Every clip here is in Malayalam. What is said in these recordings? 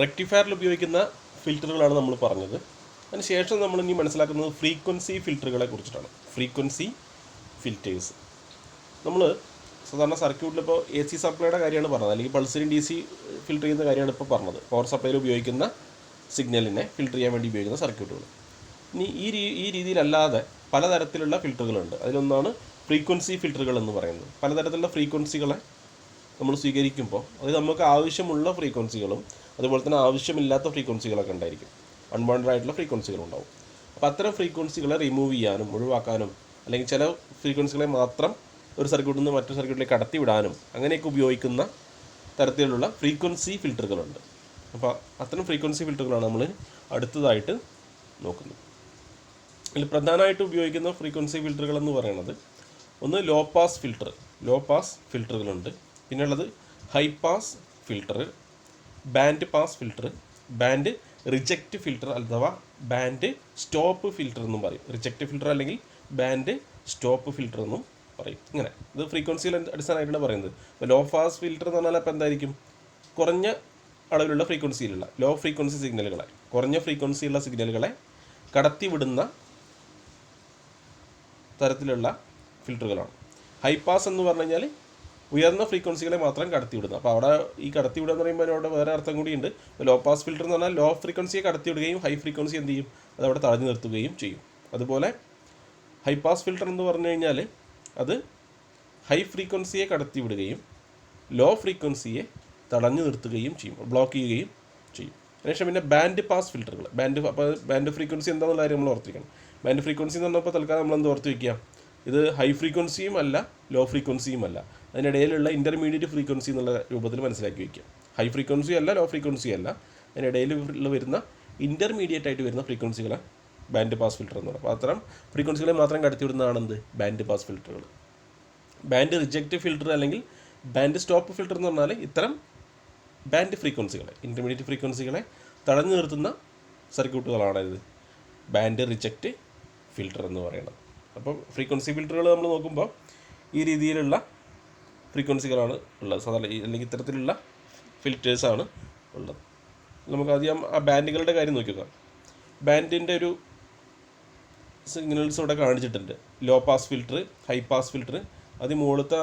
റെക്ടിഫയറിൽ ഉപയോഗിക്കുന്ന ഫിൽറ്ററുകളാണ് നമ്മൾ പറഞ്ഞത്. അതിനുശേഷം നമ്മൾ ഇനി മനസ്സിലാക്കുന്നത് ഫ്രീക്വൻസി ഫിൽറ്ററുകളെ കുറിച്ചിട്ടാണ്. ഫ്രീക്വൻസി ഫിൽറ്റേഴ്സ് നമ്മൾ സാധാരണ സർക്യൂട്ടിലിപ്പോൾ എ സി സപ്ലൈയുടെ കാര്യമാണ് പറഞ്ഞത്, അല്ലെങ്കിൽ പൾസറിൻ ഡി സി ഫിൽറ്റർ ചെയ്യുന്ന കാര്യമാണ് ഇപ്പോൾ പറഞ്ഞത്. പവർ സപ്ലൈയിൽ ഉപയോഗിക്കുന്ന സിഗ്നലിനെ ഫിൽറ്റർ ചെയ്യാൻ വേണ്ടി ഉപയോഗിക്കുന്ന സർക്യൂട്ടുകൾ. ഇനി ഈ രീതിയിലല്ലാതെ പലതരത്തിലുള്ള ഫിൽറ്ററുകളുണ്ട്. അതിലൊന്നാണ് ഫ്രീക്വൻസി ഫിൽറ്ററുകൾ എന്ന് പറയുന്നത്. പലതരത്തിലുള്ള ഫ്രീക്വൻസികളെ നമ്മൾ സ്വീകരിക്കുമ്പോൾ അത് നമുക്ക് ആവശ്യമുള്ള ഫ്രീക്വൻസികളും അതുപോലെ തന്നെ ആവശ്യമില്ലാത്ത ഫ്രീക്വൻസികളൊക്കെ ഉണ്ടായിരിക്കും. അൺവാണ്ടഡ് ആയിട്ടുള്ള ഫ്രീക്വൻസികളുണ്ടാവും. അപ്പോൾ അത്തരം ഫ്രീക്വൻസികളെ റിമൂവ് ചെയ്യാനും ഒഴിവാക്കാനും അല്ലെങ്കിൽ ചില ഫ്രീക്വൻസികളെ മാത്രം ഒരു സർക്യൂട്ടിൽ നിന്ന് മറ്റൊരു സർക്യൂട്ടിലേക്ക് കടത്തിവിടാനും അങ്ങനെയൊക്കെ ഉപയോഗിക്കുന്ന തരത്തിലുള്ള ഫ്രീക്വൻസി ഫിൽറ്ററുകളുണ്ട്. അപ്പോൾ അത്തരം ഫ്രീക്വൻസി ഫിൽറ്ററുകളാണ് നമ്മൾ അടുത്തതായിട്ട് നോക്കുന്നത്. ഇതിൽ പ്രധാനമായിട്ട് ഉപയോഗിക്കുന്ന ഫ്രീക്വൻസി ഫിൽറ്ററുകൾ എന്ന് പറയുന്നത് ഒന്ന് ലോ പാസ് ഫിൽറ്ററുകളുണ്ട്. പിന്നെ ഉള്ളത് high pass filter, band pass filter, band reject filter അഥവാ ബാൻഡ് സ്റ്റോപ്പ് ഫിൽറ്റർ എന്നും പറയും. റിജക്റ്റ് ഫിൽറ്റർ അല്ലെങ്കിൽ ബാൻഡ് സ്റ്റോപ്പ് ഫിൽറ്റർ എന്നും പറയും. ഇങ്ങനെ ഇത് ഫ്രീക്വൻസിയിൽ അടിസ്ഥാനമായിട്ടാണ് പറയുന്നത്. ഇപ്പോൾ ലോ പാസ് ഫിൽറ്റർ എന്ന് പറഞ്ഞാൽ അപ്പോൾ എന്തായിരിക്കും? കുറഞ്ഞ അളവിലുള്ള ഫ്രീക്വൻസിയിലുള്ള ലോ ഫ്രീക്വൻസി സിഗ്നലുകളെ, കുറഞ്ഞ ഫ്രീക്വൻസിയുള്ള സിഗ്നലുകളെ കടത്തിവിടുന്ന തരത്തിലുള്ള ഫിൽറ്ററുകളാണ്. ഹൈ പാസ് എന്ന് പറഞ്ഞു കഴിഞ്ഞാൽ ഉയർന്ന ഫ്രീക്വൻസികളെ മാത്രം കടത്തിവിടുന്നത്. അപ്പോൾ അവിടെ ഈ കടത്തിവിടുക എന്ന് പറയുമ്പോൾ അവിടെ വേറെ അർത്ഥം കൂടിയുണ്ട്. ലോ പാസ് ഫിൽറ്റർ എന്ന് പറഞ്ഞാൽ ലോ ഫ്രീക്വൻസിയെ കടത്തിവിടുകയും ഹൈ ഫ്രീക്വൻസി എന്ത് ചെയ്യും? അതവിടെ തടഞ്ഞു നിർത്തുകയും ചെയ്യും. അതുപോലെ ഹൈ പാസ് ഫിൽറ്റർ എന്ന് പറഞ്ഞു കഴിഞ്ഞാൽ അത് ഹൈ ഫ്രീക്വൻസിയെ കടത്തിവിടുകയും ലോ ഫ്രീക്വൻസിയെ തടഞ്ഞു നിർത്തുകയും ചെയ്യും, ബ്ലോക്ക് ചെയ്യുകയും ചെയ്യും. അതിനുശേഷം പിന്നെ ബാൻഡ് പാസ് ഫിൽറ്ററുകൾ. ബാൻഡ് ഫ്രീക്വൻസി എന്താണെന്നുള്ള കാര്യം നമ്മൾ ഓർത്തിരിക്കണം. ബാൻഡ് ഫ്രീക്വൻസി എന്ന് പറഞ്ഞപ്പോൾ തൽക്കാലം നമ്മൾ എന്ത് ഓർത്ത് വയ്ക്കുക? ഇത് ഹൈ ഫ്രീക്വൻസിയും അല്ല ലോ ഫ്രീക്വൻസിയും അല്ല, അതിനിടയിലുള്ള ഇൻ്റർമീഡിയറ്റ് ഫ്രീക്വൻസി എന്നുള്ള രൂപത്തിൽ മനസ്സിലാക്കി വയ്ക്കുക. ഹൈ ഫ്രീക്വൻസി അല്ല, ലോ ഫ്രീക്വൻസി അല്ല, അതിനിടയിൽ വരുന്ന ഇൻ്റർമീഡിയറ്റ് ആയിട്ട് വരുന്ന ഫ്രീക്വൻസികളെ ബാൻഡ് പാസ് ഫിൽറ്റർ എന്ന് പറയും. അപ്പോൾ അത്തരം ഫ്രീക്വൻസികളെ മാത്രം കടത്തിവിടുന്നതാണെന്ത്? ബാൻഡ് പാസ് ഫിൽറ്ററുകൾ. ബാൻഡ് റിജക്റ്റ് ഫിൽറ്റർ അല്ലെങ്കിൽ ബാൻഡ് സ്റ്റോപ്പ് ഫിൽറ്റർ എന്ന് പറഞ്ഞാൽ ഇത്തരം ബാൻഡ് ഫ്രീക്വൻസികളെ, ഇൻ്റർമീഡിയറ്റ് ഫ്രീക്വൻസികളെ തടഞ്ഞു നിർത്തുന്ന സർക്യൂട്ടുകളാണ് ഇത് ബാൻഡ് റിജക്റ്റ് ഫിൽറ്റർ എന്ന് പറയുന്നത്. അപ്പോൾ ഫ്രീക്വൻസി ഫിൽറ്ററുകൾ നമ്മൾ നോക്കുമ്പോൾ ഈ രീതിയിലുള്ള ഫ്രീക്വൻസികളാണ് ഉള്ളത് സാധാരണ, അല്ലെങ്കിൽ ഇത്തരത്തിലുള്ള ഫിൽറ്റേഴ്സാണ് ഉള്ളത്. നമുക്ക് ആദ്യം ആ ബാൻഡുകളുടെ കാര്യം നോക്കി നോക്കാം. ബാൻഡിൻ്റെ ഒരു സിഗ്നൽസ് ഇവിടെ കാണിച്ചിട്ടുണ്ട്. Low pass filter, high pass filter. അതിന് മുകളിലത്തെ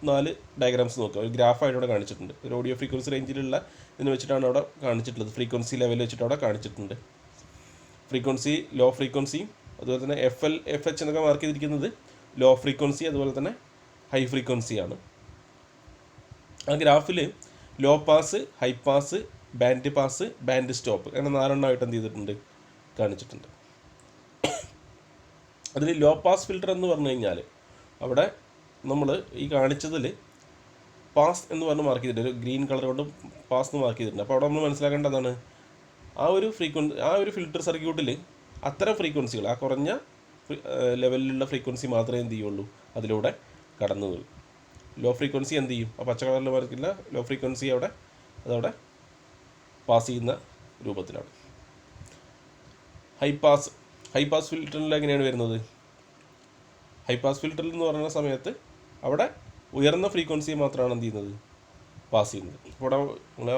4 ഡയഗ്രാംസ് നോക്കുക. ഒരു ഗ്രാഫായിട്ട് അവിടെ കാണിച്ചിട്ടുണ്ട്. ഒരു ഓഡിയോ ഫ്രീക്വൻസി റേഞ്ചിലുള്ള ഇതിന് വെച്ചിട്ടാണ് അവിടെ കാണിച്ചിട്ടുള്ളത്. ഫ്രീക്വൻസി ലെവൽ വെച്ചിട്ട് അവിടെ കാണിച്ചിട്ടുണ്ട്. ഫ്രീക്വൻസി, ലോ ഫ്രീക്വൻസിയും അതുപോലെ തന്നെ FH എന്നൊക്കെ മാർക്ക് ചെയ്തിരിക്കുന്നത് ലോ ഫ്രീക്വൻസി, അതുപോലെ തന്നെ ഹൈ ഫ്രീക്വൻസിയാണ്. ആ ഗ്രാഫിൽ low pass, high pass, band pass, band stop അങ്ങനെ 4 എണ്ണമായിട്ട് എന്ത് ചെയ്തിട്ടുണ്ട്? കാണിച്ചിട്ടുണ്ട്. അതിൽ ലോ പാസ് ഫിൽറ്റർ എന്ന് പറഞ്ഞു കഴിഞ്ഞാൽ അവിടെ നമ്മൾ ഈ കാണിച്ചതിൽ പാസ് എന്ന് പറഞ്ഞ് മാർക്ക് ചെയ്തിട്ടുണ്ട്. ഒരു ഗ്രീൻ കളർ കൊണ്ട് പാസ് എന്ന് മാർക്ക് ചെയ്തിട്ടുണ്ട്. അപ്പോൾ അവിടെ നമ്മൾ മനസ്സിലാക്കേണ്ടതാണ് ആ ഒരു ഫിൽറ്റർ സർക്യൂട്ടിൽ അത്തരം ഫ്രീക്വൻസികൾ, ആ കുറഞ്ഞ ലെവലിലുള്ള ഫ്രീക്വൻസി മാത്രമേ എന്ത് ചെയ്യുള്ളൂ അതിലൂടെ കടന്നു വരും. ലോ ഫ്രീക്വൻസി എന്ത് ചെയ്യും? ആ പച്ച കളറിൽ മാർക്കില്ല, ലോ ഫ്രീക്വൻസി അതവിടെ പാസ് ചെയ്യുന്ന രൂപത്തിലാണ്. ഹൈ പാസ് ഫിൽറ്ററിൽ എങ്ങനെയാണ് വരുന്നത്? ഹൈ പാസ് ഫിൽറ്ററിൽ എന്ന് പറയുന്ന സമയത്ത് അവിടെ ഉയർന്ന ഫ്രീക്വൻസിയെ മാത്രമാണ് എന്ത് ചെയ്യുന്നത്? പാസ് ചെയ്യുന്നത്. ഇവിടെ നിങ്ങൾ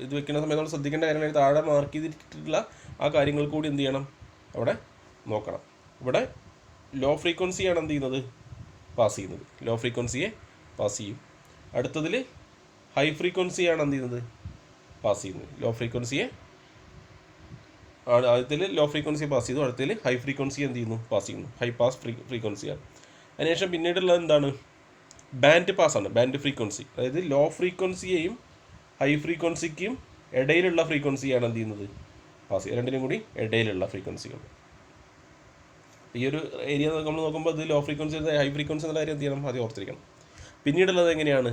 ഇത് വെക്കുന്ന സമയത്ത് നമ്മൾ ശ്രദ്ധിക്കേണ്ട കാര്യങ്ങൾ താഴെ മാർക്ക് ചെയ്തിട്ടുള്ള ആ കാര്യങ്ങൾ കൂടി എന്ത് ചെയ്യണം? അവിടെ നോക്കണം. ഇവിടെ ലോ ഫ്രീക്വൻസിയാണ് എന്ത് ചെയ്യുന്നത്? പാസ് ചെയ്യുന്നത്. ലോ ഫ്രീക്വൻസിയെ പാസ് ചെയ്യും. അടുത്തതിൽ ഹൈ ഫ്രീക്വൻസിയാണ് എന്ത് ചെയ്യുന്നത്? പാസ് ചെയ്യുന്നത്. ലോ ഫ്രീക്വൻസിയെ ആദ്യത്തിൽ ലോ ഫ്രീക്വൻസി പാസ് ചെയ്തു, അടുത്തതിൽ ഹൈ ഫ്രീക്വൻസി എന്ത് ചെയ്യുന്നു? പാസ് ചെയ്യുന്നു. ഹൈ പാസ് ഫ്രീക്വൻസിയാണ്. അതിനുശേഷം പിന്നീടുള്ളത് എന്താണ്? ബാൻഡ് പാസ്സാണ്. ബാൻഡ് ഫ്രീക്വൻസി, അതായത് ലോ ഫ്രീക്വൻസിയെയും ഹൈ ഫ്രീക്വൻസിക്കും ഇടയിലുള്ള ഫ്രീക്വൻസിയാണ് എന്ത് ചെയ്യുന്നത്? പാസ് ചെയ്യുക. രണ്ടിനും കൂടി ഇടയിലുള്ള ഫ്രീക്വൻസികൾ. ഈ ഒരു ഏരിയ നമ്മൾ നോക്കുമ്പോൾ ഇത് ലോ ഫ്രീക്വൻസി, ഹൈ ഫ്രീക്വൻസി എന്നുള്ള കാര്യം എന്ത് ചെയ്യണം? ആദ്യം ഓർത്തിരിക്കണം. പിന്നീടുള്ളത് എങ്ങനെയാണ്?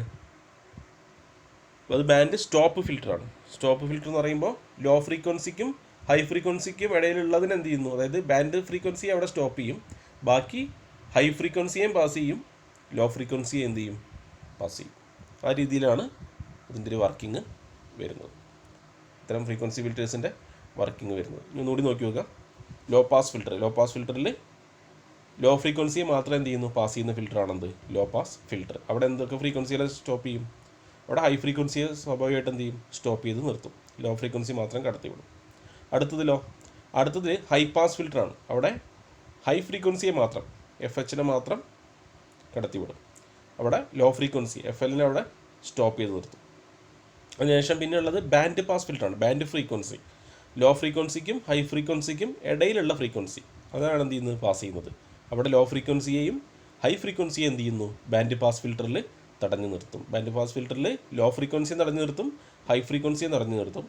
അത് ബാൻഡ് സ്റ്റോപ്പ് ഫിൽറ്ററാണ്. സ്റ്റോപ്പ് ഫിൽറ്റർ എന്ന് പറയുമ്പോൾ ലോ ഫ്രീക്വൻസിക്കും ഹൈ ഫ്രീക്വൻസിക്കും ഇടയിലുള്ളതിന് എന്ത് ചെയ്യുന്നു? അതായത് ബാൻഡ് ഫ്രീക്വൻസിയെ അവിടെ സ്റ്റോപ്പ് ചെയ്യും, ബാക്കി ഹൈ ഫ്രീക്വൻസിയെയും പാസ് ചെയ്യും, ലോ ഫ്രീക്വൻസിയെ എന്ത് ചെയ്യും? പാസ് ചെയ്യും. ആ രീതിയിലാണ് ഇതിൻ്റെ ഒരു വർക്കിംഗ് വരുന്നത്. ഇത്തരം ഫ്രീക്വൻസി ഫിൽറ്റേഴ്സിൻ്റെ വർക്കിംഗ് വരുന്നത്. ഒന്നുകൂടി നോക്കി നോക്കുക. ലോ പാസ് ഫിൽറ്ററിൽ ലോ ഫ്രീക്വൻസിയെ മാത്രം എന്ത് ചെയ്യുന്നു? പാസ് ചെയ്യുന്ന ഫിൽറ്ററാണെന്ത്? Law pass filter. അവിടെ എന്തൊക്കെ ഫ്രീക്വൻസികളെ സ്റ്റോപ്പ് ചെയ്യും? അവിടെ ഹൈ ഫ്രീക്വൻസിയെ സ്വാഭാവികമായിട്ട് എന്ത് ചെയ്യും, സ്റ്റോപ്പ് ചെയ്ത് നിർത്തും, ലോ ഫ്രീക്വൻസി മാത്രം കടത്തിവിടും. അടുത്തത് ഹൈ പാസ് ഫിൽറ്ററാണ്. അവിടെ ഹൈ ഫ്രീക്വൻസിയെ മാത്രം, FH മാത്രം കടത്തിവിടും. അവിടെ ലോ ഫ്രീക്വൻസി FL അവിടെ സ്റ്റോപ്പ് ചെയ്ത് നിർത്തും. അതിനുശേഷം പിന്നെ ഉള്ളത് ബാൻഡ് പാസ് ഫിൽറ്ററാണ്. ബാൻഡ് ഫ്രീക്വൻസി ലോ ഫ്രീക്വൻസിക്കും ഹൈ ഫ്രീക്വൻസിക്കും ഇടയിലുള്ള ഫ്രീക്വൻസി അതാണ് എന്ത് ചെയ്യുന്നത്, പാസ് ചെയ്യുന്നത്. അവിടെ ലോ ഫ്രീക്വൻസിയെയും ഹൈ ഫ്രീക്വൻസിയെ എന്ത് ചെയ്യുന്നു, ബാൻഡ് പാസ് ഫിൽറ്ററിൽ തടഞ്ഞു നിർത്തും. ബാൻഡ് പാസ് ഫിൽറ്ററിൽ ലോ ഫ്രീക്വൻസിയും തടഞ്ഞു നിർത്തും, ഹൈ ഫ്രീക്വൻസിയും തടഞ്ഞു നിർത്തും.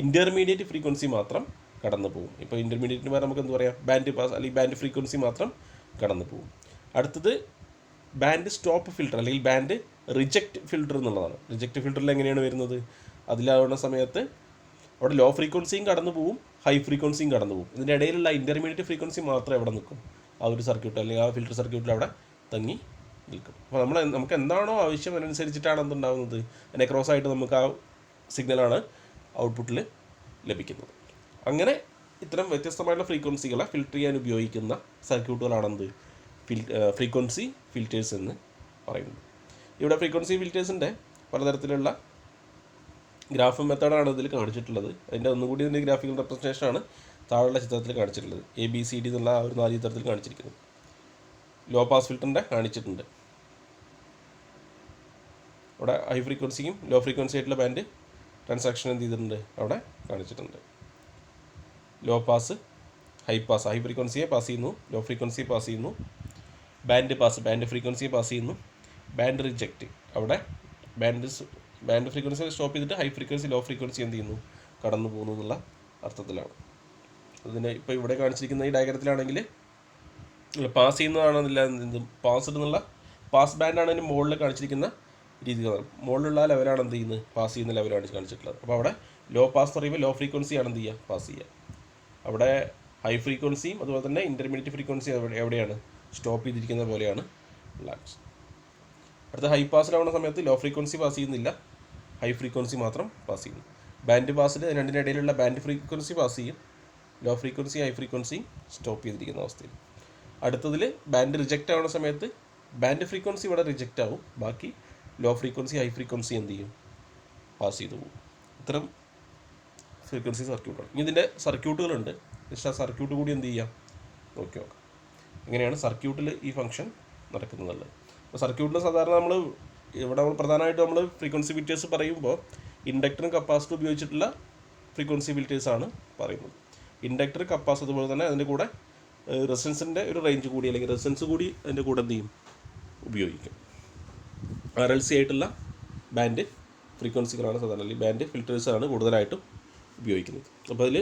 ഇൻ്റർമീഡിയറ്റ് ഫ്രീക്വൻസി മാത്രം കടന്നു പോകും. ഇപ്പോൾ ഇൻ്റർമീഡിയറ്റിന് പറയാൻ നമുക്ക് എന്ത് പറയാം, ബാൻഡ് പാസ് അല്ലെങ്കിൽ ബാൻഡ് ഫ്രീക്വൻസി മാത്രം കടന്നു പോകും. അടുത്തത് ബാൻഡ് സ്റ്റോപ്പ് ഫിൽറ്റർ അല്ലെങ്കിൽ ബാൻഡ് റിജക്റ്റ് ഫിൽറ്റർ എന്നുള്ളതാണ്. റിജക്റ്റ് ഫിൽറ്ററിൽ എങ്ങനെയാണ് വരുന്നത്, അതിലാവുന്ന സമയത്ത് അവിടെ ലോ ഫ്രീക്വൻസിയും കടന്നു പോകും, ഹൈ ഫ്രീക്വൻസിയും കടന്നു പോകും. ഇതിൻ്റെ ഇടയിലുള്ള ഇൻ്റർമീഡിയറ്റ് ഫ്രീക്വൻസി മാത്രം എവിടെ നിൽക്കും, ആ ഒരു സർക്യൂട്ട് അല്ലെങ്കിൽ ആ ഫിൽറ്റർ സർക്യൂട്ടിൽ അവിടെ തങ്ങി നിൽക്കും. അപ്പോൾ നമുക്ക് എന്താണോ ആവശ്യം അതിനനുസരിച്ചിട്ടാണ് എന്തുണ്ടാകുന്നത്, അതിനെ ക്രോസ് ആയിട്ട് നമുക്ക് ആ സിഗ്നലാണ് ഔട്ട്പുട്ടിൽ ലഭിക്കുന്നത്. അങ്ങനെ ഇത്തരം വ്യത്യസ്തമായിട്ടുള്ള ഫ്രീക്വൻസികളെ ഫിൽറ്റർ ചെയ്യാൻ ഉപയോഗിക്കുന്ന സർക്യൂട്ടുകളാണെന്ത്, ഫ്രീക്വൻസി ഫിൽറ്റേഴ്സ് എന്ന് പറയുന്നത്. ഇവിടെ ഫ്രീക്വൻസി ഫിൽറ്റേഴ്സിൻ്റെ പലതരത്തിലുള്ള ഗ്രാഫ് മെത്തേഡാണ് ഇതിൽ കാണിച്ചിട്ടുള്ളത്. അതിൻ്റെ ഒന്നുകൂടി ഇതിൻ്റെ ഗ്രാഫിക്കൽ റെപ്രസെൻറ്റേഷനാണ് താഴെയുള്ള ചിത്രത്തിൽ കാണിച്ചിട്ടുള്ളത്. ABCD എന്നുള്ള ആ ഒരു 4 ചിത്രത്തിൽ കാണിച്ചിരിക്കുന്നത്. ലോ പാസ് ഫിൽറ്ററിൻ്റെ കാണിച്ചിട്ടുണ്ട്. അവിടെ ഹൈ ഫ്രീക്വൻസിയും ലോ ഫ്രീക്വൻസി ആയിട്ടുള്ള ബാൻഡ് ട്രാൻസാക്ഷൻ എന്ത് ചെയ്തിട്ടുണ്ട്, അവിടെ കാണിച്ചിട്ടുണ്ട്. Low pass, high pass, high ഫ്രീക്വൻസിയെ പാസ് ചെയ്യുന്നു, ലോ ഫ്രീക്വൻസിയെ പാസ് ചെയ്യുന്നു. ബാൻഡ് പാസ്, ബാൻഡ് ഫ്രീക്വൻസിയെ പാസ് ചെയ്യുന്നു. ബാൻഡ് റിജക്റ്റ്, അവിടെ ബാൻഡ് ഫ്രീക്വൻസി സ്റ്റോപ്പ് ചെയ്തിട്ട് ഹൈ ഫ്രീക്വൻസി ലോ ഫ്രീക്വൻസി എന്ത് ചെയ്യുന്നു, കടന്നു പോകുന്നു എന്നുള്ള അർത്ഥത്തിലാണ്. അതിന് ഇപ്പോൾ ഇവിടെ കാണിച്ചിരിക്കുന്ന ഈ ഡയഗ്രത്തിലാണെങ്കിൽ പാസ് ചെയ്യുന്നതാണ് എന്ത് പാസ്ഡ് എന്നുള്ള പാസ് ബാൻഡാണ് അതിന് മുകളിൽ കാണിച്ചിരിക്കുന്ന രീതികളാണ്. മുകളിലുള്ള ലെവലാണ് എന്ത് ചെയ്യുന്നത്, പാസ് ചെയ്യുന്ന ലെവലാണ് കാണിച്ചിട്ടുള്ളത്. അപ്പോൾ അവിടെ ലോ പാസ് എന്ന് പറയുമ്പോൾ ലോ ഫ്രീക്വൻസിയാണ് എന്ത് ചെയ്യുക, പാസ് ചെയ്യുക. അവിടെ ഹൈ ഫ്രീക്വൻസിയും അതുപോലെ തന്നെ ഇൻ്റർമീഡിയറ്റ് ഫ്രീക്വൻസി എവിടെയാണ് സ്റ്റോപ്പ് ചെയ്തിരിക്കുന്ന പോലെയാണ് ലാക്സ്. അടുത്ത ഹൈ പാസിലാവുന്ന സമയത്ത് ലോ ഫ്രീക്വൻസി പാസ് ചെയ്യുന്നില്ല, ഹൈ ഫ്രീക്വൻസി മാത്രം പാസ് ചെയ്യുന്നു. ബാൻഡ് പാസിൽ രണ്ടിനിടയിലുള്ള ബാൻഡ് ഫ്രീക്വൻസി പാസ് ചെയ്യും, low frequency high frequency stop ചെയ്തിരിക്കുന്ന അവസ്ഥയിൽ. അടുത്തതിൽ ബാൻഡ് റിജക്റ്റ് ആവുന്ന സമയത്ത് ബാൻഡ് ഫ്രീക്വൻസി ഇവിടെ റിജക്റ്റ് ആവും, ബാക്കി ലോ ഫ്രീക്വൻസി ഹൈ ഫ്രീക്വൻസി എന്ത് ചെയ്യും, പാസ് ചെയ്തു പോകും. ഇത്തരം ഫ്രീക്വൻസി സർക്യൂട്ടാണ്. ഇനി ഇതിൻ്റെ സർക്യൂട്ടുകളുണ്ട്. ജസ്റ്റ് ആ സർക്യൂട്ട് കൂടി എന്ത് ചെയ്യാം, നോക്കി നോക്കാം എങ്ങനെയാണ് സർക്യൂട്ടിൽ ഈ ഫംഗ്ഷൻ നടക്കുന്നതല്ലേ. അപ്പോൾ സർക്യൂട്ടിൽ സാധാരണ നമ്മൾ പ്രധാനമായിട്ട് നമ്മൾ ഫ്രീക്വൻസി ഫിൽറ്റേഴ്സ് പറയുമ്പോൾ ഇൻഡക്ടറും കപ്പാസിറ്ററും ഉപയോഗിച്ചിട്ടുള്ള ഫ്രീക്വൻസി ഫിൽറ്റേഴ്സാണ് പറയുന്നത്. ഇൻഡക്ടർ, കപ്പാസിറ്റർ, അതുപോലെ തന്നെ അതിൻ്റെ കൂടെ റെസിസ്റ്റൻസിൻ്റെ ഒരു റേഞ്ച് കൂടി അല്ലെങ്കിൽ റെസിസ്റ്റൻസ് കൂടി അതിൻ്റെ കൂടെ എന്ത് ചെയ്യും, ഉപയോഗിക്കും. RLC ആയിട്ടുള്ള ബാൻഡ് ഫ്രീക്വൻസികളാണ് സാധാരണ അല്ലെങ്കിൽ ബാൻഡ് ഫിൽറ്റേഴ്സാണ് കൂടുതലായിട്ടും ഉപയോഗിക്കുന്നത്. അപ്പോൾ അതിൽ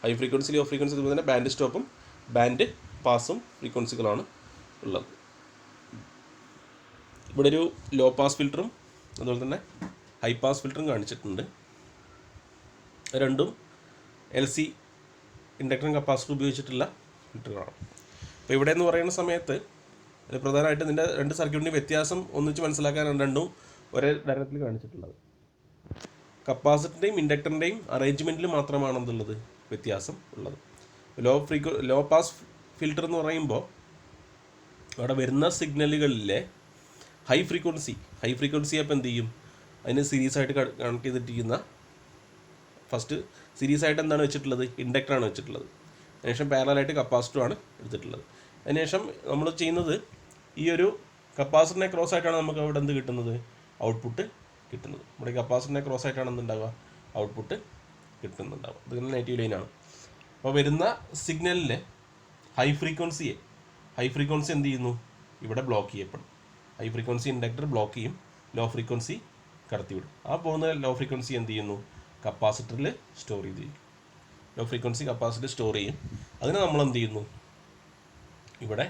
ഹൈ ഫ്രീക്വൻസി ലോ ഫ്രീക്വൻസി അതുപോലെ തന്നെ ബാൻഡ് സ്റ്റോപ്പും ബാൻഡ് പാസും ഫ്രീക്വൻസികളാണ് ഉള്ളത്. ഇവിടെ ഒരു ലോ പാസ് ഫിൽറ്ററും അതുപോലെ തന്നെ ഹൈ പാസ് ഫിൽറ്ററും കാണിച്ചിട്ടുണ്ട്. രണ്ടും LC ഇൻഡക്ടറും കപ്പാസിറ്ററും ഉപയോഗിച്ചിട്ടുള്ള ഫിൽറ്ററുകളാണ്. അപ്പോൾ ഇവിടെ എന്ന് പറയുന്ന സമയത്ത് പ്രധാനമായിട്ടും ഇതിൻ്റെ രണ്ട് സർക്യൂട്ടിൻ്റെ വ്യത്യാസം ഒന്നിച്ച് മനസ്സിലാക്കാനാണ് രണ്ടും ഒരേ തരത്തിൽ കാണിച്ചിട്ടുള്ളത്. കപ്പാസിറ്ററിൻ്റെയും ഇൻഡക്ടറിൻ്റെയും അറേഞ്ച്മെൻറ്റിൽ മാത്രമാണ് എന്തുള്ളത്, വ്യത്യാസം ഉള്ളത്. ലോ പാസ് ഫിൽറ്റർ എന്ന് പറയുമ്പോൾ അവിടെ വരുന്ന സിഗ്നലുകളിലെ ഹൈ ഫ്രീക്വൻസി അപ്പോൾ എന്ത് ചെയ്യും, അതിന് സീരീസ് ആയിട്ട് കണക്ട് ചെയ്തിട്ടിരിക്കുന്ന ഫസ്റ്റ് സീരീസ് ആയിട്ട് എന്താണ് വെച്ചിട്ടുള്ളത്, ഇൻഡക്ടറാണ് വെച്ചിട്ടുള്ളത്. അതിനുശേഷം പാരലായിട്ട് കപ്പാസിറ്ററുമാണ് എടുത്തിട്ടുള്ളത്. അതിനുശേഷം നമ്മൾ ചെയ്യുന്നത് ഈ ഒരു കപ്പാസിറ്ററിനെ ക്രോസ് ആയിട്ടാണ് നമുക്ക് അവിടെ എന്ത് കിട്ടുന്നത്, ഔട്ട്പുട്ട് കിട്ടുന്നത്. നമ്മുടെ കപ്പാസിറ്ററിനെ ക്രോസ് ആയിട്ടാണ് എന്തുണ്ടാവുക, ഔട്ട്പുട്ട് കിട്ടുന്നുണ്ടാവുക. ഇതിങ്ങനെ നെഗറ്റീവ് ലൈനാണ്. അപ്പോൾ വരുന്ന സിഗ്നലിലെ ഹൈ ഫ്രീക്വൻസി എന്ത് ചെയ്യുന്നു, ഇവിടെ ബ്ലോക്ക് ചെയ്യപ്പെടും. ഹൈ ഫ്രീക്വൻസി ഇൻഡക്ടർ ബ്ലോക്ക് ചെയ്യും, ലോ ഫ്രീക്വൻസി കടത്തിവിടും. ആ പോകുന്ന ലോ ഫ്രീക്വൻസി എന്ത് ചെയ്യുന്നു, കപ്പാസിറ്ററിൽ സ്റ്റോർ ചെയ്തിരിക്കും. ലോ ഫ്രീക്വൻസി കപ്പാസിറ്റർ സ്റ്റോർ ചെയ്യും. അതിന് നമ്മൾ എന്ത് ചെയ്യുന്നു, ഇവിടെ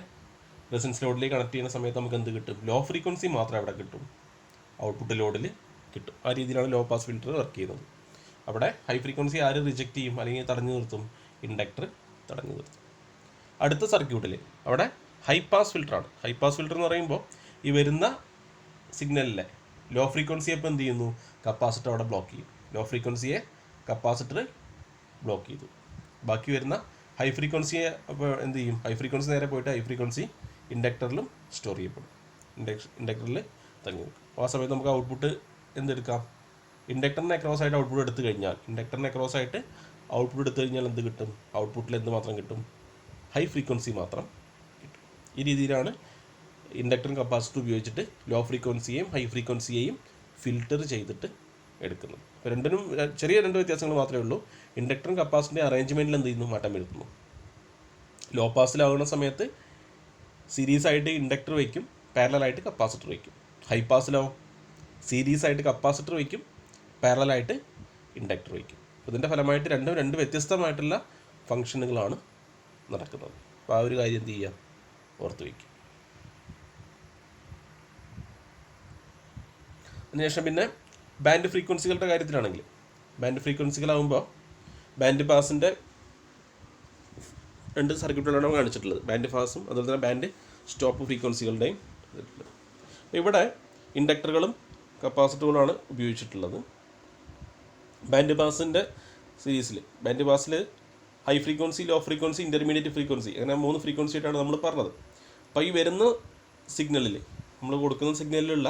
റെസിസ്റ്റൻസ് ലോഡിലേക്ക് കണക്ട് ചെയ്യുന്ന സമയത്ത് നമുക്ക് എന്ത് കിട്ടും, ലോ ഫ്രീക്വൻസി മാത്രം അവിടെ കിട്ടും, ഔട്ട്പുട്ട് ലോഡിൽ കിട്ടും. ആ രീതിയിലാണ് ലോ പാസ് ഫിൽറ്റർ വർക്ക് ചെയ്യുന്നത്. അവിടെ ഹൈ ഫ്രീക്വൻസി ആര് റിജക്റ്റ് ചെയ്യും അല്ലെങ്കിൽ തടഞ്ഞു നിർത്തും, ഇൻഡക്ടർ തടഞ്ഞു നിർത്തും. അടുത്ത സർക്യൂട്ടിൽ അവിടെ ഹൈ പാസ് ഫിൽറ്ററാണ്. ഹൈ പാസ് ഫിൽറ്റർ എന്ന് പറയുമ്പോൾ ഈ വരുന്ന സിഗ്നലിലെ ലോ ഫ്രീക്വൻസിയെ ഇപ്പോൾ എന്ത് ചെയ്യുന്നു, കപ്പാസിറ്റർ അവിടെ ബ്ലോക്ക് ചെയ്യും. ലോ ഫ്രീക്വൻസിയെ കപ്പാസിറ്റർ ബ്ലോക്ക് ചെയ്തു. ബാക്കി വരുന്ന ഹൈ ഫ്രീക്വൻസിയെ അപ്പോൾ എന്ത് ചെയ്യും, ഹൈ ഫ്രീക്വൻസി നേരെ പോയിട്ട് ഹൈ ഫ്രീക്വൻസി ഇൻഡക്ടറിലും സ്റ്റോർ ചെയ്യപ്പെടും, ഇൻഡക്ടറിൽ തങ്ങി നിൽക്കും. ആ സമയത്ത് നമുക്ക് ഔട്ട്പുട്ട് എന്തെടുക്കാം, ഇൻഡക്ടറിന് അക്രോസ് ആയിട്ട് ഔട്ട്പുട്ട് എടുത്തു കഴിഞ്ഞാൽ എന്ത് കിട്ടും, ഔട്ട്പുട്ടിൽ എന്ത് മാത്രം കിട്ടും, ഹൈ ഫ്രീക്വൻസി മാത്രം കിട്ടും. ഈ രീതിയിലാണ് ഇൻഡക്ടറും കപ്പാസിറ്റർ ഉപയോഗിച്ചിട്ട് ലോ ഫ്രീക്വൻസിയെയും ഹൈ ഫ്രീക്വൻസിയെയും ഫിൽറ്റർ ചെയ്തിട്ട് എടുക്കുന്നത്. അപ്പോൾ രണ്ടിനും ചെറിയ രണ്ട് വ്യത്യാസങ്ങൾ മാത്രമേ ഉള്ളൂ. ഇൻഡക്ടറും കപ്പാസിറ്ററിൻ്റെ അറേഞ്ച്മെൻറ്റിൽ എന്ത് ചെയ്യുന്നു, മാറ്റം വരുത്തുന്നു. ലോ പാസിലാവുന്ന സമയത്ത് സീരീസ് ആയിട്ട് ഇൻഡക്ടർ വയ്ക്കും, പാരലായിട്ട് കപ്പാസിറ്റർ വയ്ക്കും. ഹൈ പാസിലോ സീരീസ് ആയിട്ട് കപ്പാസിറ്റർ വയ്ക്കും, പാരലായിട്ട് ഇൻഡക്ടർ വയ്ക്കും. ഇതിൻ്റെ ഫലമായിട്ട് രണ്ട് വ്യത്യസ്തമായിട്ടുള്ള ഫങ്ഷനുകളാണ് നടക്കുന്നത്. അപ്പോൾ ആ ഒരു കാര്യം എന്ത് ചെയ്യുക, ഓർത്ത് വയ്ക്കും. അതിനുശേഷം പിന്നെ ബാൻഡ് ഫ്രീക്വൻസികളുടെ കാര്യത്തിലാണെങ്കിൽ, ബാൻഡ് ഫ്രീക്വൻസികളാകുമ്പോൾ ബാൻഡ് പാസിൻ്റെ രണ്ട് സർക്യൂട്ടുകളാണ് കാണിച്ചിട്ടുള്ളത്, ബാൻഡ് പാസും അതുപോലെ തന്നെ ബാൻഡ് സ്റ്റോപ്പ് ഫ്രീക്വൻസികളുടെയും. ഇവിടെ ഇൻഡക്ടറുകളും കപ്പാസിറ്ററുകളാണ് ഉപയോഗിച്ചിട്ടുള്ളത്. ബാൻഡ് പാസിൻ്റെ സീരീസിൽ ബാൻഡ് പാസിൽ high frequency, low frequency, intermediate frequency, അങ്ങനെ 3 ഫ്രീക്വൻസി ആയിട്ടാണ് നമ്മൾ പറഞ്ഞത്. അപ്പോൾ ഈ വരുന്ന സിഗ്നലിൽ, നമ്മൾ കൊടുക്കുന്ന സിഗ്നലിലുള്ള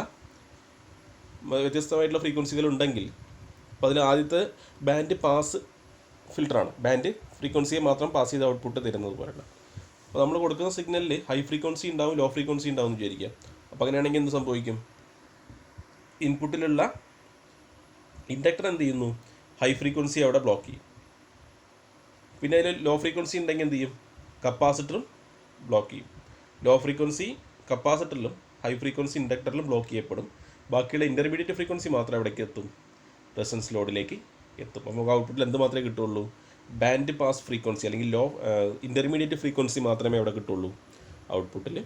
വ്യത്യസ്തമായിട്ടുള്ള ഫ്രീക്വൻസികൾ ഉണ്ടെങ്കിൽ, അപ്പോൾ അതിൽ ആദ്യത്തെ ബാൻഡ് പാസ് ഫിൽറ്ററാണ്, ബാൻഡ് ഫ്രീക്വൻസിയെ മാത്രം പാസ് ചെയ്ത് ഔട്ട്പുട്ട് തരുന്നത് പോലെയുള്ള. അപ്പോൾ നമ്മൾ കൊടുക്കുന്ന സിഗ്നലിൽ ഹൈ ഫ്രീക്വൻസി ഉണ്ടാവും, ലോ ഫ്രീക്വൻസി ഉണ്ടാവും എന്ന് വിചാരിക്കുക. അപ്പോൾ അങ്ങനെയാണെങ്കിൽ എന്ത് സംഭവിക്കും, ഇൻപുട്ടിലുള്ള ഇൻഡക്ടർ എന്ത് ചെയ്യുന്നു, ഹൈ ഫ്രീക്വൻസി അവിടെ ബ്ലോക്ക് ചെയ്യും. പിന്നെ അതിൽ ലോ ഫ്രീക്വൻസി ഉണ്ടെങ്കിൽ എന്ത് ചെയ്യും, കപ്പാസിറ്ററും ബ്ലോക്ക് ചെയ്യും. ലോ ഫ്രീക്വൻസി കപ്പാസിറ്ററിലും ഹൈ ഫ്രീക്വൻസി ഇൻഡക്ടറിലും ബ്ലോക്ക് ചെയ്യപ്പെടും. ബാക്കിയുള്ള ഇൻ്റർമീഡിയറ്റ് ഫ്രീക്വൻസി മാത്രം എവിടേക്ക് എത്തും, റെസൊണൻസ് ലോഡിലേക്ക് എത്തും. അപ്പോൾ നമുക്ക് ഔട്ട്പുട്ടിൽ എന്ത് മാത്രമേ കിട്ടുള്ളൂ, ബാൻഡ് പാസ് ഫ്രീക്വൻസി അല്ലെങ്കിൽ ലോ ഇൻ്റർമീഡിയറ്റ് ഫ്രീക്വൻസി മാത്രമേ അവിടെ കിട്ടുള്ളൂ, ഔട്ട്പുട്ടിൽ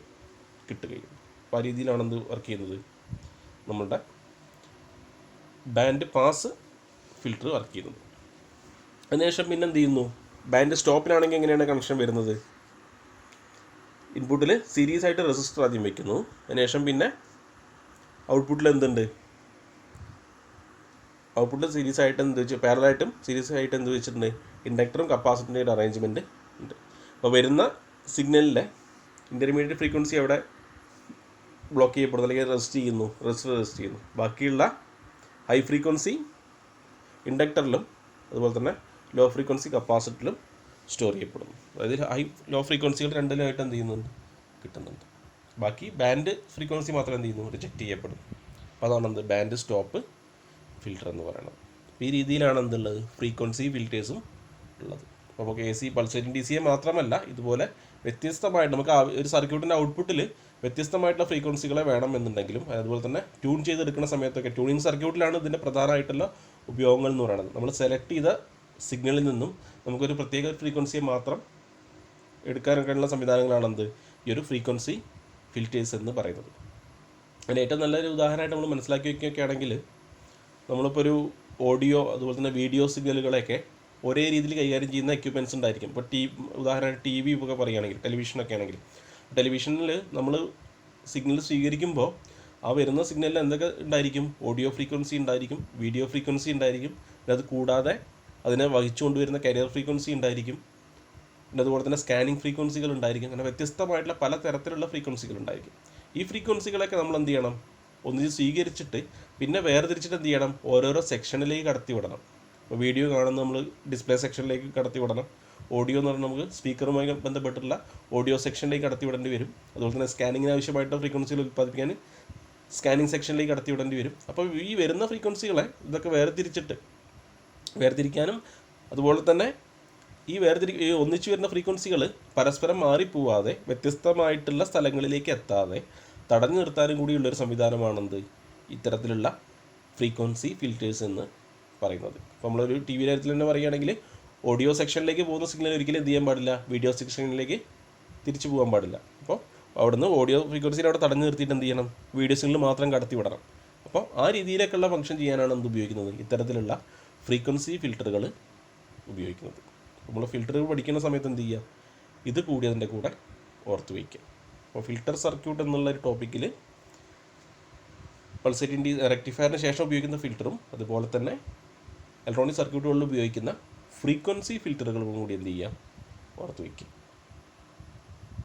കിട്ടുകയുള്ളൂ. അപ്പോൾ ആ രീതിയിലാണ് എന്ത് വർക്ക് ചെയ്യുന്നത്, നമ്മളുടെ ബാൻഡ് പാസ് ഫിൽറ്റർ വർക്ക് ചെയ്യുന്നത്. അതിനുശേഷം പിന്നെ എന്ത് ചെയ്യുന്നു, ബാൻഡ് സ്റ്റോപ്പിലാണെങ്കിൽ എങ്ങനെയാണ് കണക്ഷൻ വരുന്നത്, ഇൻപുട്ടിൽ സീരീസ് ആയിട്ട് റെസിസ്റ്റർ ആദ്യം വയ്ക്കുന്നു. അതിനുശേഷം പിന്നെ ഔട്ട്പുട്ടിൽ എന്തുണ്ട്, ഔട്ട്പുട്ടിൽ സീരീസ് ആയിട്ട് എന്ത് വെച്ച് പാരലായിട്ടും സീരീസ് ആയിട്ട് എന്ത് വെച്ചിട്ടുണ്ട്, ഇൻഡക്ടറും കപ്പാസിറ്ററിൻ്റെ ഒരു അറേഞ്ച്മെൻറ്റ് ഉണ്ട്. അപ്പോൾ വരുന്ന സിഗ്നലിലെ ഇൻ്റർമീഡിയറ്റ് ഫ്രീക്വൻസി അവിടെ ബ്ലോക്ക് ചെയ്യപ്പെടുന്നു അല്ലെങ്കിൽ റെസിസ്റ്റ് ചെയ്യുന്നു. ബാക്കിയുള്ള ഹൈ ഫ്രീക്വൻസി ഇൻഡക്ടറിലും അതുപോലെ തന്നെ ലോ ഫ്രീക്വൻസി കപ്പാസിറ്ററിലും സ്റ്റോർ ചെയ്യപ്പെടുന്നു. അതായത് ലോ ഫ്രീക്വൻസികൾ രണ്ടിലായിട്ട് എന്ത് ചെയ്യുന്നുണ്ട്, കിട്ടുന്നുണ്ട്. ബാക്കി ബാൻഡ് ഫ്രീക്വൻസി മാത്രം എന്ത് ചെയ്യുന്നു, റിജക്റ്റ് ചെയ്യപ്പെടും. അപ്പോൾ അതാണ് എന്ത് ബാൻഡ് സ്റ്റോപ്പ് ഫിൽറ്റർ എന്ന് പറയുന്നത്. ഈ രീതിയിലാണ് എന്തുള്ളത്, ഫ്രീക്വൻസി ഫിൽറ്റേഴ്സും ഉള്ളത്. അപ്പോൾ നമുക്ക് AC പൾസേറ്റിംഗ് DCയെ മാത്രമല്ല, ഇതുപോലെ വ്യത്യസ്തമായിട്ട് നമുക്ക് ഒരു സർക്യൂട്ടിൻ്റെ ഔട്ട്പുട്ടിൽ വ്യത്യസ്തമായിട്ടുള്ള ഫ്രീക്വൻസികളെ വേണമെന്നുണ്ടെങ്കിലും, അതുപോലെ തന്നെ ട്യൂൺ ചെയ്തെടുക്കുന്ന സമയത്തൊക്കെ ട്യൂണിങ് സർക്യൂട്ടിലാണ് ഇതിൻ്റെ പ്രധാനമായിട്ടുള്ള ഉപയോഗങ്ങൾ എന്ന് പറയുന്നത്. നമ്മൾ സെലക്ട് ചെയ്ത സിഗ്നലിൽ നിന്നും നമുക്കൊരു പ്രത്യേക ഫ്രീക്വൻസിയെ മാത്രം എടുക്കാനൊക്കെയുള്ള സംവിധാനങ്ങളാണ് എന്ത്, ഈ ഒരു ഫ്രീക്വൻസി ഫിൽറ്റേഴ്സ് എന്ന് പറയുന്നത്. അതിന് ഏറ്റവും നല്ലൊരു ഉദാഹരണമായിട്ട് നമ്മൾ മനസ്സിലാക്കി വയ്ക്കുകയൊക്കെ ആണെങ്കിൽ, നമ്മളിപ്പോൾ ഒരു ഓഡിയോ അതുപോലെ തന്നെ വീഡിയോ സിഗ്നലുകളെയൊക്കെ ഒരേ രീതിയിൽ കൈകാര്യം ചെയ്യുന്ന എക്യുപ്മെൻറ്റ്സ് ഉണ്ടായിരിക്കും. ഇപ്പോൾ ഉദാഹരണമായിട്ട് TV ഒക്കെ പറയുകയാണെങ്കിൽ, ടെലിവിഷനൊക്കെ ആണെങ്കിൽ, ടെലിവിഷനിൽ നമ്മൾ സിഗ്നൽ സ്വീകരിക്കുമ്പോൾ ആ വരുന്ന സിഗ്നലിൽ എന്തൊക്കെ ഉണ്ടായിരിക്കും, ഓഡിയോ ഫ്രീക്വൻസി ഉണ്ടായിരിക്കും, വീഡിയോ ഫ്രീക്വൻസി ഉണ്ടായിരിക്കും, അത് കൂടാതെ അതിനെ വഹിച്ചുകൊണ്ടുവരുന്ന കാരിയർ ഫ്രീക്വൻസി ഉണ്ടായിരിക്കും, പിന്നെ അതുപോലെ തന്നെ സ്കാനിങ് ഫ്രീക്വൻസികൾ ഉണ്ടായിരിക്കും. അങ്ങനെ വ്യത്യസ്തമായിട്ടുള്ള പല തരത്തിലുള്ള ഫ്രീക്വൻസികൾ ഉണ്ടായിരിക്കും. ഈ ഫ്രീക്വൻസികളൊക്കെ നമ്മൾ എന്ത് ചെയ്യണം, ഒന്നിച്ച് സ്വീകരിച്ചിട്ട് പിന്നെ വേർതിരിച്ചിട്ട് എന്ത് ചെയ്യണം, ഓരോരോ സെക്ഷനിലേക്ക് കടത്തി വിടണം. ഇപ്പോൾ വീഡിയോ കാണുന്ന നമ്മൾ ഡിസ്പ്ലേ സെക്ഷനിലേക്ക് കടത്തി വിടണം. ഓഡിയോ എന്ന് പറഞ്ഞാൽ നമുക്ക് സ്പീക്കറുമായി ബന്ധപ്പെട്ടുള്ള ഓഡിയോ സെക്ഷനിലേക്ക് കടത്തി വിടേണ്ടി വരും. അതുപോലെ തന്നെ സ്കാനിങ്ങിന് ആവശ്യമായിട്ടുള്ള ഫ്രീക്വൻസികൾ ഉൽപ്പാദിപ്പിക്കാൻ സ്കാനിങ് സെക്ഷനിലേക്ക് കടത്തി വിടേണ്ടി വരും. അപ്പോൾ ഈ വരുന്ന ഫ്രീക്വൻസികളെ ഇതൊക്കെ വേർതിരിക്കാനും അതുപോലെ തന്നെ ഈ ഒന്നിച്ചു വരുന്ന ഫ്രീക്വൻസികൾ പരസ്പരം മാറിപ്പോവാതെ വ്യത്യസ്തമായിട്ടുള്ള സ്ഥലങ്ങളിലേക്ക് എത്താതെ തടഞ്ഞു നിർത്താനും കൂടിയുള്ളൊരു സംവിധാനമാണെന്ത്, ഇത്തരത്തിലുള്ള ഫ്രീക്വൻസി ഫിൽറ്റേഴ്സ് എന്ന് പറയുന്നത്. അപ്പോൾ നമ്മളൊരു TV കാര്യത്തിൽ തന്നെ പറയുകയാണെങ്കിൽ, ഓഡിയോ സെക്ഷനിലേക്ക് പോകുന്ന സിഗ്നൽ ഒരിക്കലും എന്ത് ചെയ്യാൻ പാടില്ല, വീഡിയോ സെക്ഷനിലേക്ക് തിരിച്ചു പോകാൻ പാടില്ല. അപ്പോൾ അവിടുന്ന് ഓഡിയോ ഫ്രീക്വൻസിയിൽ അവിടെ തടഞ്ഞു നിർത്തിയിട്ട് എന്ത് ചെയ്യണം, വീഡിയോ സിഗ്നൽ മാത്രം കടത്തി വിടണം. അപ്പോൾ ആ രീതിയിലേക്കുള്ള ഫംഗ്ഷൻ ചെയ്യാനാണ് എന്ത് ഉപയോഗിക്കുന്നത്, ഇത്തരത്തിലുള്ള ഫ്രീക്വൻസി ഫിൽറ്ററുകൾ ഉപയോഗിക്കുന്നത്. നമ്മൾ ഫിൽറ്ററുകൾ പഠിക്കുന്ന സമയത്ത് എന്ത് ചെയ്യുക, ഇത് കൂടി അതിൻ്റെ കൂടെ ഓർത്ത് വയ്ക്കുക. അപ്പോൾ ഫിൽറ്റർ സർക്യൂട്ട് എന്നുള്ള ഒരു ടോപ്പിക്കിൽ പൾസേറ്റിംഗ് റെക്ടിഫയറിന് ശേഷം ഉപയോഗിക്കുന്ന ഫിൽറ്ററും അതുപോലെ തന്നെ ഇലക്ട്രോണിക് സർക്യൂട്ടുകളിൽ ഉപയോഗിക്കുന്ന ഫ്രീക്വൻസി ഫിൽറ്ററുകളും കൂടി എന്ത് ചെയ്യുക, ഓർത്ത് വയ്ക്കുക.